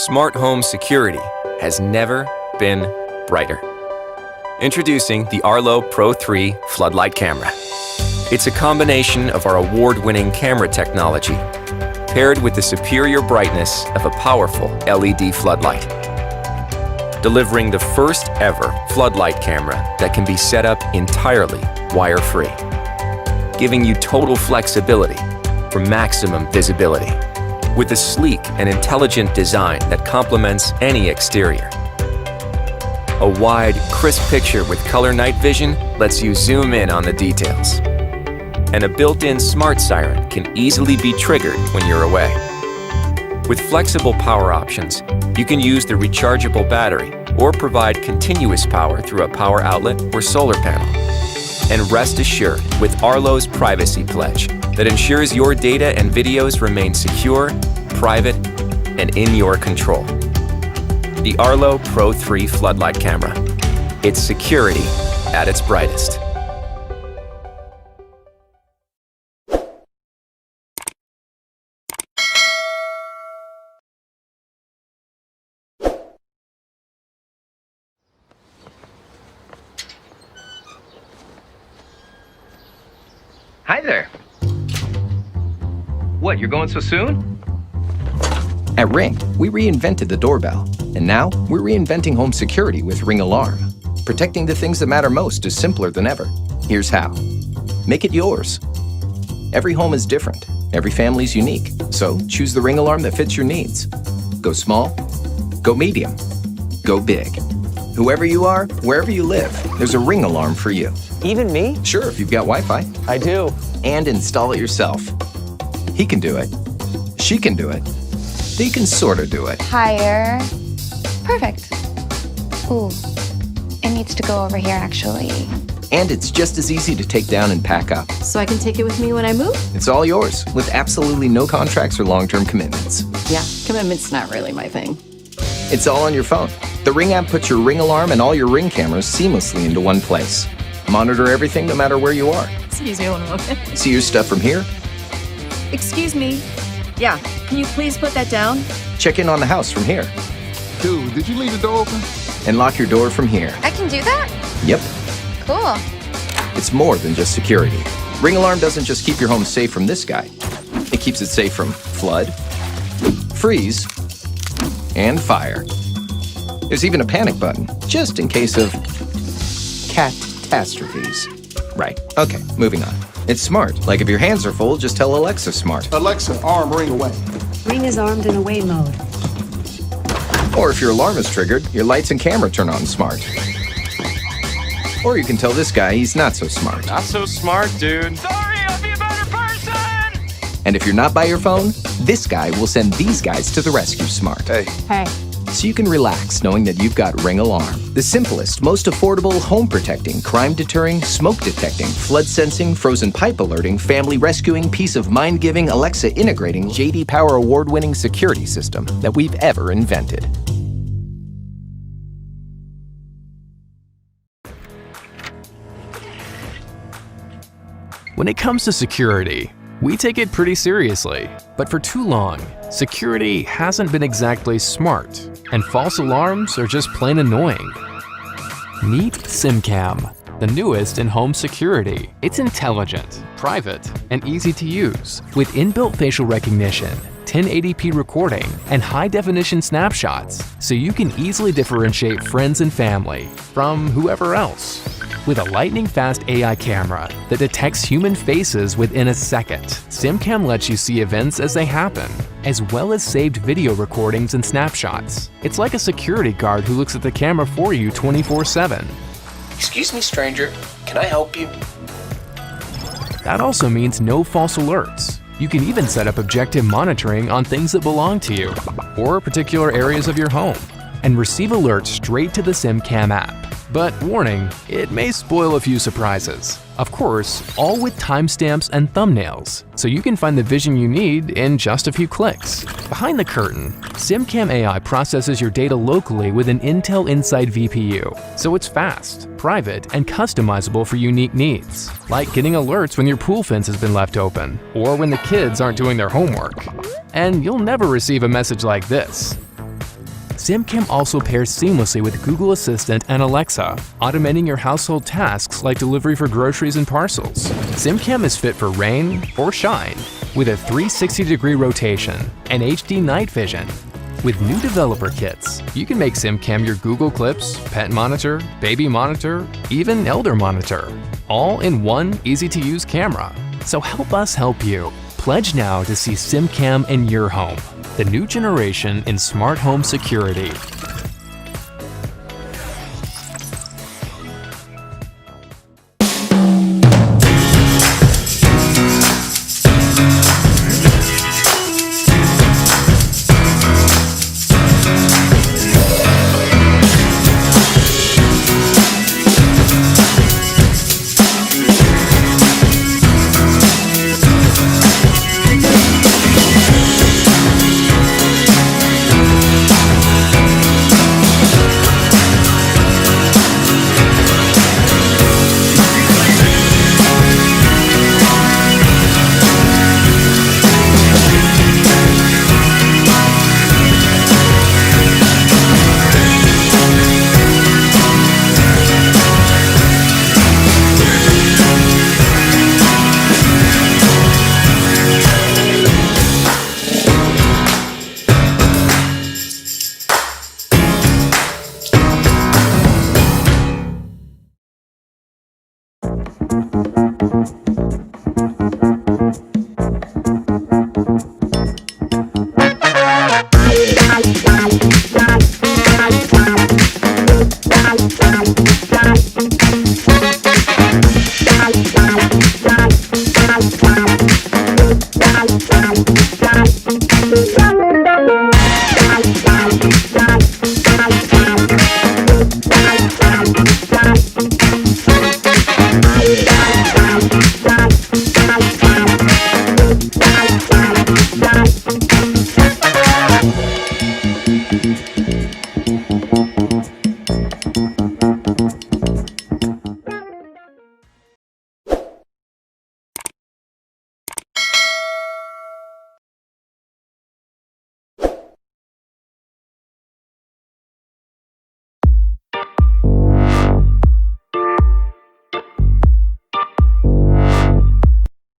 Smart home security has never been brighter. Introducing the Arlo Pro 3 floodlight camera. It's a combination of our award-winning camera technology paired with the superior brightness of a powerful LED floodlight, delivering the first ever floodlight camera that can be set up entirely wire-free, giving you total flexibility for maximum visibility, with a sleek and intelligent design that complements any exterior. A wide, crisp picture with color night vision lets you zoom in on the details. And a built-in smart siren can easily be triggered when you're away. With flexible power options, you can use the rechargeable battery or provide continuous power through a power outlet or solar panel. And rest assured with Arlo's Privacy Pledge that ensures your data and videos remain secure, private, and in your control. The Arlo Pro 3 floodlight camera. It's security at its brightest. Hi there. What, you're going so soon? At Ring, we reinvented the doorbell, and now we're reinventing home security with Ring Alarm. Protecting the things that matter most is simpler than ever. Here's how. Make it yours. Every home is different. Every family's unique. So choose the Ring Alarm that fits your needs. Go small, go medium, go big. Whoever you are, wherever you live, there's a Ring Alarm for you. Even me? Sure, if you've got Wi-Fi. I do. And install it yourself. He can do it. She can do it. They can sorta do it. Higher. Perfect. Ooh, it needs to go over here, actually. And it's just as easy to take down and pack up. So I can take it with me when I move? It's all yours, with absolutely no contracts or long-term commitments. Yeah, commitment's not really my thing. It's all on your phone. The Ring app puts your Ring alarm and all your Ring cameras seamlessly into one place. Monitor everything no matter where you are. Excuse me one moment. See your stuff from here. Excuse me. Yeah, can you please put that down? Check in on the house from here. Dude, did you leave the door open? And lock your door from here. I can do that? Yep. Cool. It's more than just security. Ring Alarm doesn't just keep your home safe from this guy. It keeps it safe from flood, freeze, and fire. There's even a panic button, just in case of catastrophes. Right, okay, moving on. It's smart. Like if your hands are full, just tell Alexa smart. Alexa, arm Ring away. Ring is armed in away mode. Or if your alarm is triggered, your lights and camera turn on smart. Or you can tell this guy he's not so smart. Not so smart, dude. Sorry, I'll be a better person! And if you're not by your phone, this guy will send these guys to the rescue smart. Hey. Hey. So you can relax knowing that you've got Ring Alarm. The simplest, most affordable, home protecting, crime deterring, smoke detecting, flood sensing, frozen pipe alerting, family rescuing, peace of mind giving, Alexa integrating, JD Power award-winning security system that we've ever invented. When it comes to security, we take it pretty seriously, but for too long, security hasn't been exactly smart, and false alarms are just plain annoying. Meet SimCam, the newest in home security. It's intelligent, private, and easy to use, with inbuilt facial recognition, 1080p recording, and high-definition snapshots, so you can easily differentiate friends and family from whoever else. With a lightning-fast AI camera that detects human faces within a second, SimCam lets you see events as they happen, as well as saved video recordings and snapshots. It's like a security guard who looks at the camera for you 24/7. Excuse me, stranger. Can I help you? That also means no false alerts. You can even set up objective monitoring on things that belong to you, or particular areas of your home, and receive alerts straight to the SimCam app. But warning, it may spoil a few surprises. Of course, all with timestamps and thumbnails, so you can find the vision you need in just a few clicks. Behind the curtain, SimCam AI processes your data locally with an Intel Inside VPU, so it's fast, private, and customizable for unique needs, like getting alerts when your pool fence has been left open, or when the kids aren't doing their homework. And you'll never receive a message like this. SimCam also pairs seamlessly with Google Assistant and Alexa, automating your household tasks like delivery for groceries and parcels. SimCam is fit for rain or shine, with a 360-degree rotation and HD night vision. With new developer kits, you can make SimCam your Google Clips, pet monitor, baby monitor, even elder monitor, all in one easy-to-use camera. So help us help you. Pledge now to see SimCam in your home, the new generation in smart home security.